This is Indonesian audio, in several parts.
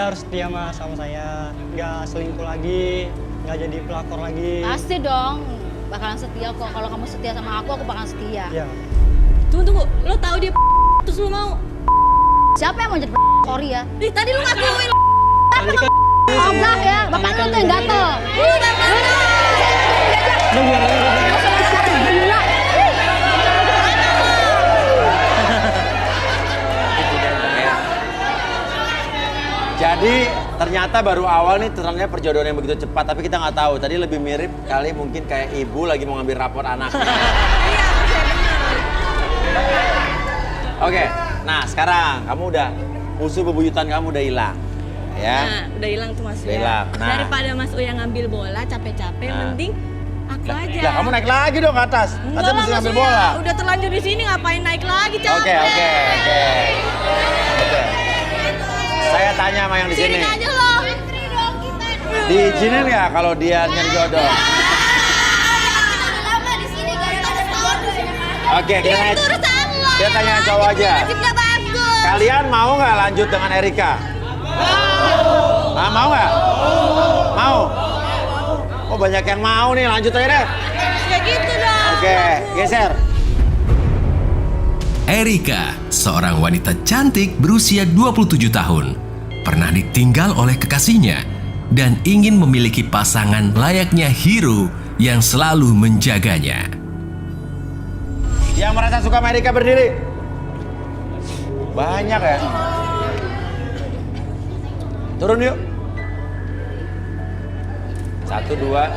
dia harus setia sama saya, nggak selingkuh lagi, nggak jadi pelakor lagi. Pasti dong, bakalan setia kok. Kalau kamu setia sama aku bakalan setia. Iya. Tunggu, lo tahu dia terus lo mau? Siapa yang mau jadi sorry ya? Ih, tadi lo ngakuin. Oblah ya, bapak lu tuh yang gatel. Jadi ternyata baru awal nih terangnya perjodohan yang begitu cepat, tapi kita nggak tahu. Tadi lebih mirip kali mungkin kayak ibu lagi mau ngambil rapor anaknya. Oke, nah sekarang kamu udah musuh bebuyutan kamu udah hilang, ya? Nah, udah hilang tuh Mas Udah Uya. hilang, nah. Daripada Mas Uya ngambil bola capek-capek, mending aku aja. Lah kamu naik lagi dong ke atas. Enggak Masa lah, mesti Mas ngambil Uya. bola? Udah terlanjur di sini ngapain naik lagi capek? Oke. Saya tanya sama yang di sini. Sini aja lo. Diizinin nggak kalau dia nyari jodoh? Oke, kita tanya cowok aja. Nasibnya bagus. Kalian mau nggak lanjut dengan Erika? Mau nggak? Mau. Oh banyak yang mau nih, lanjut aja deh. Ya gitu dong. Oke, geser. Erika, seorang wanita cantik berusia 27 tahun, pernah ditinggal oleh kekasihnya dan ingin memiliki pasangan layaknya hero yang selalu menjaganya. Yang merasa suka sama Erika berdiri. Banyak ya. Turun yuk. 1, 2.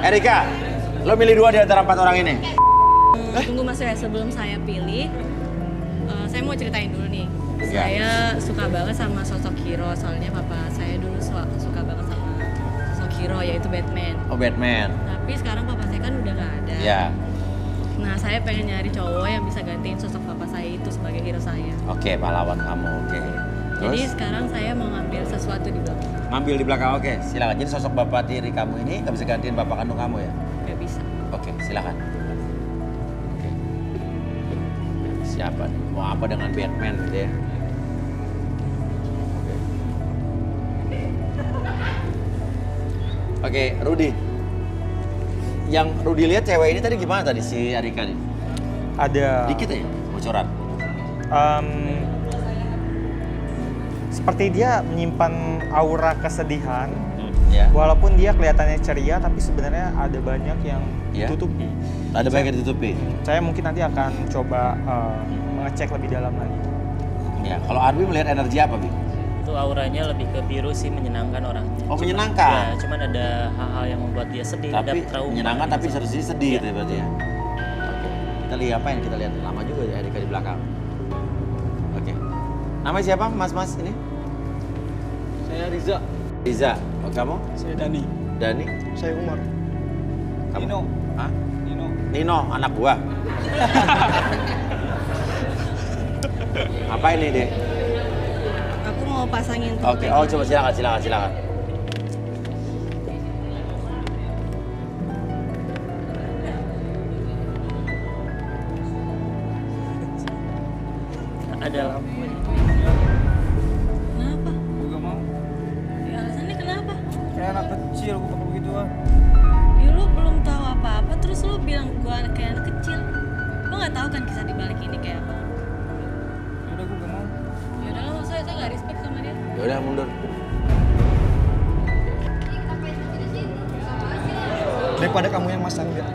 Erika, lo milih 2 di antara 4 orang ini. Tunggu Mas Uya, sebelum saya pilih, saya mau ceritain dulu nih. Ya. Saya suka banget sama sosok hero, soalnya papa saya dulu suka banget sama sosok hero, yaitu Batman. Oh Batman. Tapi sekarang papa saya kan udah nggak ada. Ya. Nah, saya pengen nyari cowok yang bisa gantiin sosok papa saya itu sebagai hero saya. Oke, pahlawan kamu. Oke. Jadi Terus sekarang saya mau ngambil sesuatu di belakang. ngambil di belakang. Oke, silakan. Jadi sosok bapak tiri kamu ini nggak bisa gantiin bapak kandung kamu ya? Nggak bisa. Oke, silakan. Oke. Siapa nih? Mau apa dengan Batman gitu ya? Oke, Rudy. Yang Rudy lihat cewek ini tadi gimana tadi si Arika nih? Ada Dikit ya, bocoran. Seperti dia menyimpan aura kesedihan. Ya. Walaupun dia kelihatannya ceria, tapi sebenarnya ada banyak yang Ya. ditutupi. Ada banyak yang ditutupi. Saya mungkin nanti akan coba mengecek lebih dalam lagi. Ya, kalau Arbi melihat energi apa, Bi? Itu auranya lebih ke biru sih, menyenangkan orangnya. Oh, menyenangkan. Ya, cuman ada hal-hal yang membuat dia sedih, ada Tapi trauma. menyenangkan tapi satu sisi sedih Iya. gitu ya berarti ya. Oke. Kita lihat apa yang kita lihat lama juga ya Erika di belakang. Oke. Namanya siapa Mas ini? Saya Riza. Riza. Oh, kamu? Saya Dani. Dani? Saya Umar. Kamu? Nino. Hah? Nino. Nino, anak gua. Apa ini deh? Aku mau pasangin Oke. topeng. Oh, coba silakan. Ada lampu. Kenapa? Gue gak mau. Ya, alasannya kenapa? Kayak anak kecil gue pakai begituan. Ya lu belum tahu apa-apa, terus lu bilang gua kayak anak kecil. Lu nggak tahu kan kisah di balik ini kayak apa? Ya udah gue gak mau. Ya udah lah, saya nggak respect sama dia. Ya udah mundur. Daripada kamu yang masang dia.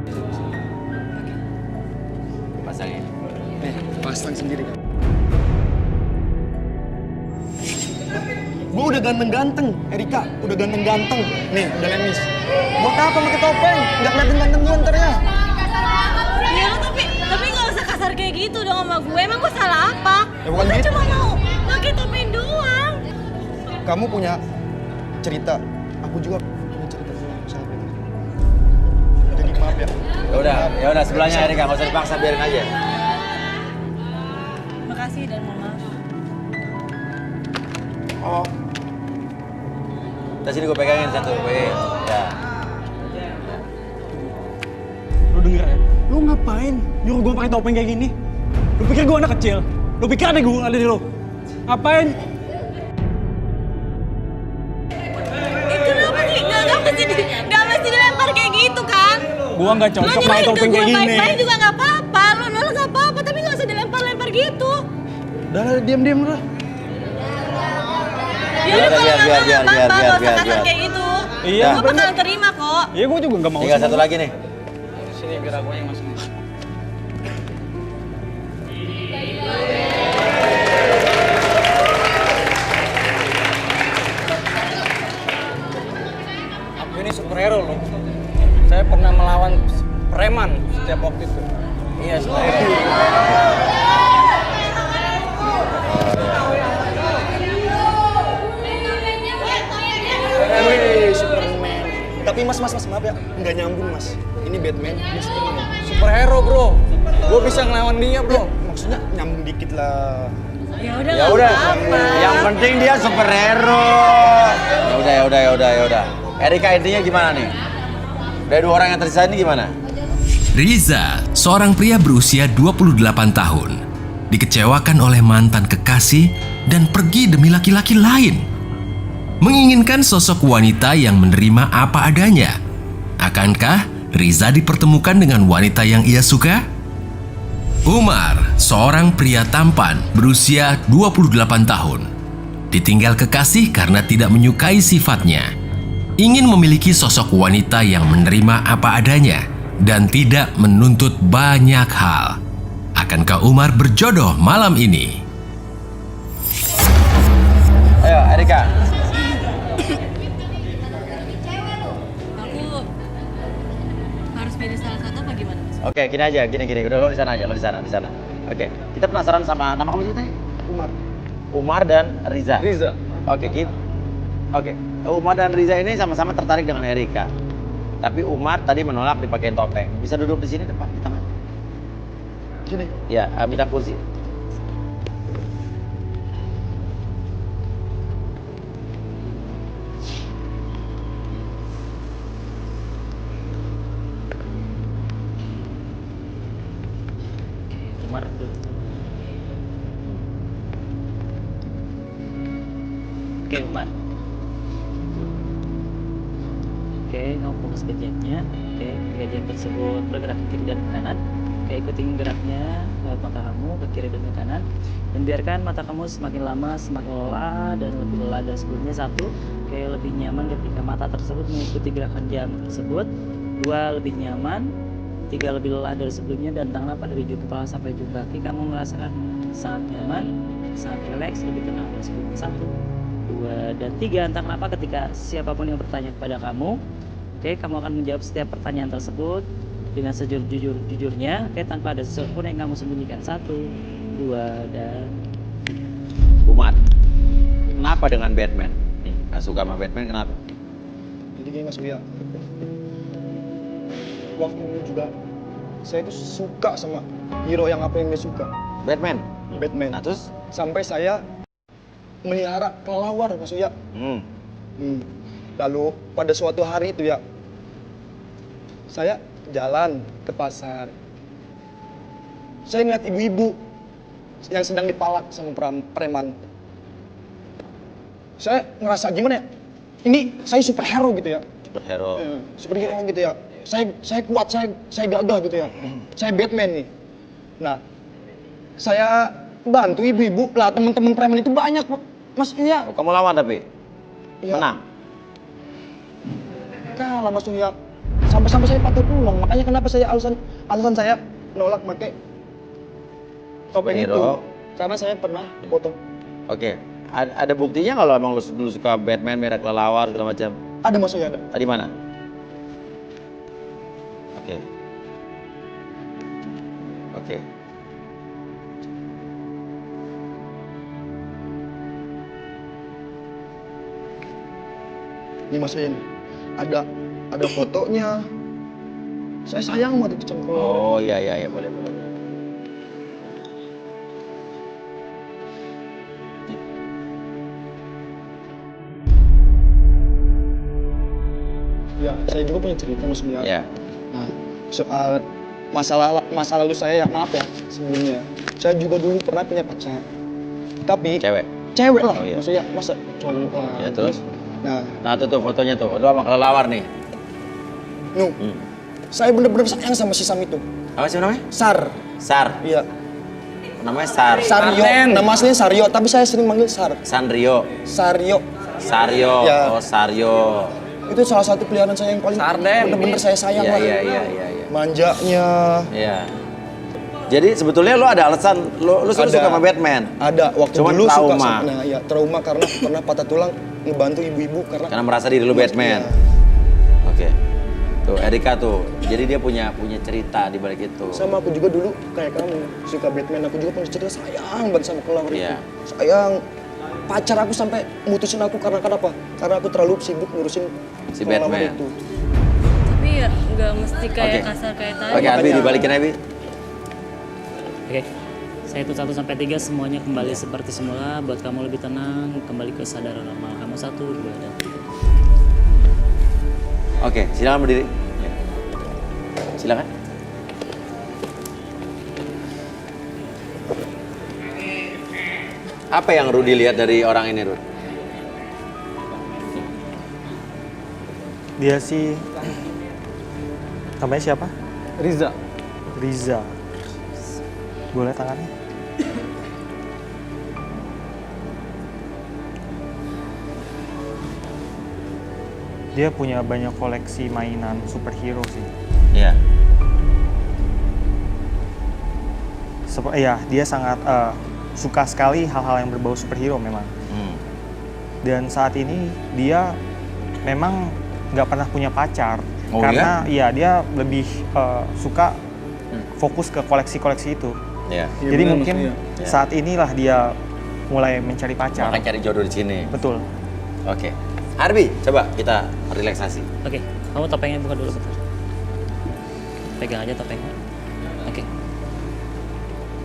Pasangin. Nih, pasang sendiri kan. Gue udah ganteng-ganteng, Erika. Udah ganteng-ganteng. Nih, udah lemis. Buat apa pakai topeng? Nggak kelihatan ganteng gue ntar ya. Ya lu tapi nggak usah kasar kayak gitu dong sama gue. Emang gue salah apa? Ya bukan Gue gitu. cuma mau pakai topeng doang. Kamu punya cerita. Aku juga punya cerita sama kamu. Jadi maaf ya. Ya udah sebelahnya Erika, nggak usah dipaksa, biarin aja. Makasih dan mohon maaf. Oh. Kita sini gue pegangin satu, pegangin. Ya. Lu denger ya? Lu Lu ngapain nyuruh gue pakai topeng kayak gini? Lu pikir gue anak kecil? Lu pikir ada gue ada di lu? Ngapain? Kenapa sih? Gak mesti dilempar kayak gitu kan? Gua nggak cocok pakai nyerahin ke topeng gue kayak gini. baik-baik juga gak apa-apa. Lu gak apa-apa, tapi gak usah dilempar-lempar gitu. Udah lah, diam-diam udah. Ya udah kalau biar, gak apa-apa, gak usah biar. kasar kayak gitu. Iya, Gue bakalan terima kok. Iya, gue juga nggak mau. Tinggal satu lagi nih. Sini biar aku yang masuk. Aku ini superhero loh. Saya pernah melawan preman setiap waktu itu. Iya, superhero. Wih, Superman. Tapi mas, maaf ya, nggak nyambung mas. Ini Batman, ini Superman. Superhero bro, gue bisa ngelawan dia bro. Maksudnya nyambung dikit lah. Ya udah Ya gak udah, apa-apa. yang penting dia superhero. Ya udah. Erika intinya gimana nih? Dari dua orang yang tersisa ini gimana? Riza, seorang pria berusia 28 tahun, dikecewakan oleh mantan kekasih dan pergi demi laki-laki lain. Menginginkan sosok wanita yang menerima apa adanya. Akankah Riza dipertemukan dengan wanita yang ia suka? Umar, seorang pria tampan berusia 28 tahun, ditinggal kekasih karena tidak menyukai sifatnya. Ingin memiliki sosok wanita yang menerima apa adanya dan tidak menuntut banyak hal. Akankah Umar berjodoh malam ini? Ayo, Erika. Aku harus pilih salah satu apa gimana? Oke, gini aja, gini. Udah lo di sana aja, lo di sana. Oke, kita penasaran sama nama kamu siapa? Umar dan Riza. Oke, gitu. Oke, Umar dan Riza ini sama-sama tertarik dengan Erika. Tapi Umar tadi menolak dipakein topeng. Bisa duduk di sini depan kita. Sini. Ya, minta kursi. Umar tuh. Oke Umar. Oke, kamu fokus ke jamnya. Oke, ketika jam tersebut bergerak ke kiri dan ke kanan. Oke, ikuti geraknya lewat mata kamu ke kiri dan ke kanan. Dan biarkan mata kamu semakin lama semakin lelah dan lebih lelah dari sebelumnya. 1, oke, lebih nyaman ketika mata tersebut mengikuti gerakan jam tersebut. 2, lebih nyaman. 3, lebih lelah dari sebelumnya dan tanganlah pada ujung kepala sampai ujung kaki. Kamu merasakan sangat nyaman, sangat rileks, lebih tenang dari sebelumnya. 1, 2, dan 3. Entah kenapa ketika siapapun yang bertanya kepada kamu, oke, kamu akan menjawab setiap pertanyaan tersebut dengan sejujur-jujurnya, oke, tanpa ada sesuatu pun yang kamu sembunyikan. 1, 2, dan Umar, kenapa dengan Batman? Nih, gak suka sama Batman, kenapa? Jadi kayak nggak suka. Waktu dulu juga saya tuh suka sama hero yang apa yang dia suka. Batman? Batman. Nah, terus? Sampai saya melihara kelelawar Mas Uya. Lalu pada suatu hari itu ya, saya jalan ke pasar. Saya ngeliat ibu-ibu yang sedang dipalak sama preman. Saya ngerasa gimana ya? Ini saya superhero gitu ya. Superhero. Superhero gitu ya. Saya kuat, saya gagah gitu ya. Saya Batman nih. Nah, saya bantu ibu-ibu lah, teman-teman preman itu banyak, Mas Uya. Oh, kamu lawan tapi? Ya. Menang? Kalah Mas Uya. Sampai-sampai saya patah tulang. Makanya kenapa alasan saya nolak pakai topeng itu. Hero. Karena saya pernah foto. Oke, ada buktinya kalau emang lu suka Batman, merek kelelawar, segala macam? Ada Mas Uya, ada. Tadi mana? Oke. Oke. Ini Mas Uya nih. Ada fotonya. Saya sayang banget itu cengkol. Oh iya boleh. Ya, saya juga punya cerita Mas Uya. Ya. Nah, soal masa lalu saya yang maaf ya sebelumnya. Saya juga dulu pernah punya pacar. Tapi cewek lah. Oh, iya. Maksudnya masa cowok lah. Ya, terus? Nah, tuh fotonya tuh. Udah sama kelelawar nih. Saya bener-bener sayang sama si Sam itu. Apa sih namanya? Sar. Iya. Namanya Sar. Saryo. Nama aslinya Saryo, tapi saya sering manggil Sar. Sanrio. Saryo. Ya. Oh, Saryo. Itu salah satu peliharaan saya yang paling bener-bener saya sayang lah. Iya. Manjanya. Iya. Jadi sebetulnya lo ada alasan lo suka sama Batman. Ada. Waktu Cuman dulu trauma. suka sama, trauma karena pernah patah tulang ngebantu ibu-ibu Karena merasa diri lo Batman. Iya. Oke. Tuh Erika tuh. Jadi dia punya cerita di balik itu. Sama aku juga dulu kayak kamu suka Batman. Aku juga punya cerita sayang banget sama kelelawar Iya. itu. Sayang. Pacar aku sampai mutusin aku karena kenapa? Karena aku terlalu sibuk ngurusin Si kelelawar Batman. itu. Tapi ya nggak mesti kayak Oke. kasar kayak tadi. Oke, Abi dibalikin Abi. Oke, saya hitung 1 sampai 3 semuanya kembali seperti semula. Buat kamu lebih tenang, kembali ke kesadaran normal. Kamu 1, 2, dan 3. Oke, silakan berdiri. Ya. Silakan. Apa yang Rudi lihat dari orang ini, Rud? Dia sih namanya siapa? Riza. Boleh tangannya? Dia punya banyak koleksi mainan superhero sih. Iya. Dia sangat suka sekali hal-hal yang berbau superhero memang. Dan saat ini dia memang nggak pernah punya pacar. Oh, karena dia lebih suka fokus ke koleksi-koleksi itu. Iya. Jadi mungkin saat inilah dia mulai mencari pacar. Akan cari jodoh di sini. Betul. Oke. Arbi, coba kita relaksasi. Oke, kamu topengnya buka dulu bentar. Pegang aja topengnya. Oke.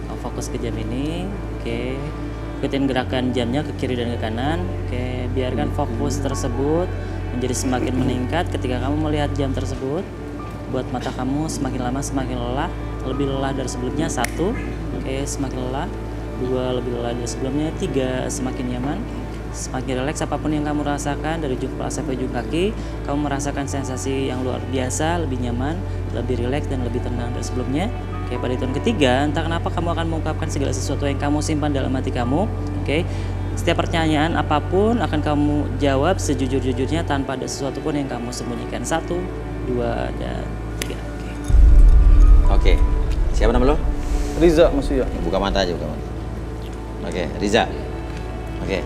Kamu fokus ke jam ini. Oke. Ikutin gerakan jamnya ke kiri dan ke kanan. Oke, biarkan fokus tersebut menjadi semakin meningkat ketika kamu melihat jam tersebut. Buat mata kamu semakin lama semakin lelah, lebih lelah dari sebelumnya. 1, oke, semakin lelah. 2, lebih lelah dari sebelumnya. 3, semakin nyaman. Semakin rileks apapun yang kamu rasakan dari ujung kepala sampai ujung kaki, kamu merasakan sensasi yang luar biasa, lebih nyaman, lebih rileks dan lebih tenang dari sebelumnya. Oke, pada hitungan ketiga, entah kenapa kamu akan mengungkapkan segala sesuatu yang kamu simpan dalam hati kamu. Oke, setiap pertanyaan apapun akan kamu jawab sejujur-jujurnya tanpa ada sesuatu pun yang kamu sembunyikan. 1, 2, dan 3. Oke. Siapa nama lo? Riza maksudnya. Buka mata aja, buka mata. Oke, Riza. Oke.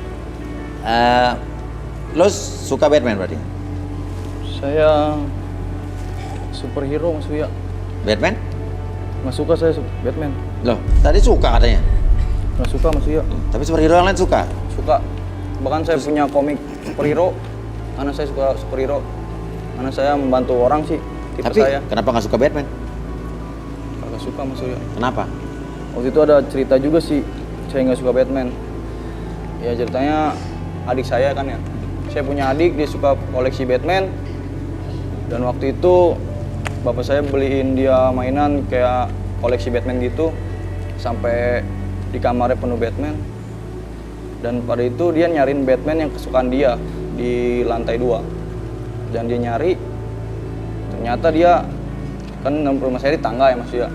Lo suka Batman berarti? Saya superhero maksudnya. Batman? Nggak suka saya Batman. Loh, tadi suka katanya. Nggak suka maksudnya. Tapi superhero yang lain suka? Suka. Bahkan saya punya komik superhero. Karena saya suka superhero. Karena saya membantu orang sih. Tipe Tapi saya. kenapa nggak suka Batman? Nggak suka maksudnya. Kenapa? Waktu itu ada cerita juga sih. Saya nggak suka Batman. Ya ceritanya adik saya kan ya. Saya punya adik, dia suka koleksi Batman. Dan waktu itu bapak saya beliin dia mainan kayak koleksi Batman gitu. Sampai di kamarnya penuh Batman. Dan pada itu dia nyariin Batman yang kesukaan dia di lantai 2. Dan dia nyari, ternyata dia, kan rumah saya di tangga ya mas ya.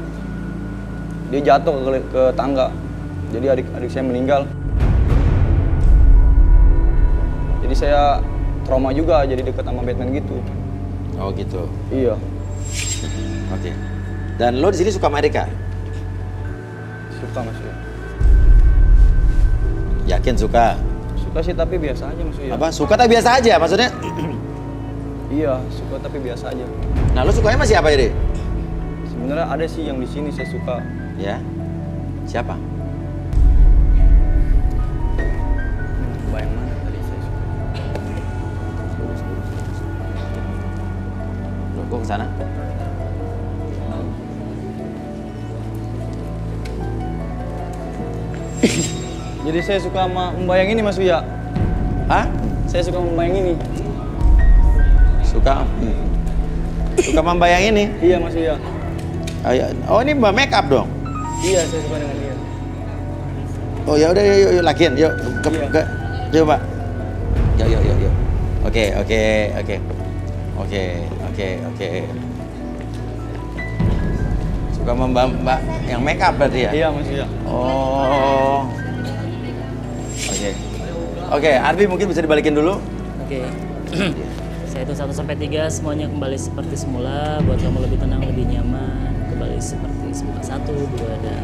Dia jatuh ke tangga. Jadi adik saya meninggal. Jadi saya trauma juga jadi deket sama Batman gitu. Oh gitu. Iya. Oke. Dan lo di sini suka sama Erika? Suka mas ya. Yakin suka? Suka sih tapi biasa aja mas ya. Apa? Suka tapi biasa aja maksudnya? Iya, suka tapi biasa aja. Nah lo sukanya sama siapa ya, Sebenarnya ada sih yang di sini saya suka. Ya? Siapa? Coba yang mana tadi saya suka? Loh, kok kesana? Jadi saya suka sama membayang ini mas Uya. Hah? Saya suka membayang ini. Suka? Suka membayang ini? Iya mas Uya. Oh ini Mbak make up dong? Iya, saya suka dengan dia. Oh ya udah yuk latihan yuk yuk Pak. Yuk. Oke. Suka Mbak yang make up berarti ya? Iya, Mas Rizal. Oh. Oke, Arbi mungkin bisa dibalikin dulu. Oke. Saya hitung 1 sampai 3 semuanya kembali seperti semula buat kamu lebih tenang, lebih nyaman. Kembali seperti semula. 1, 2, dan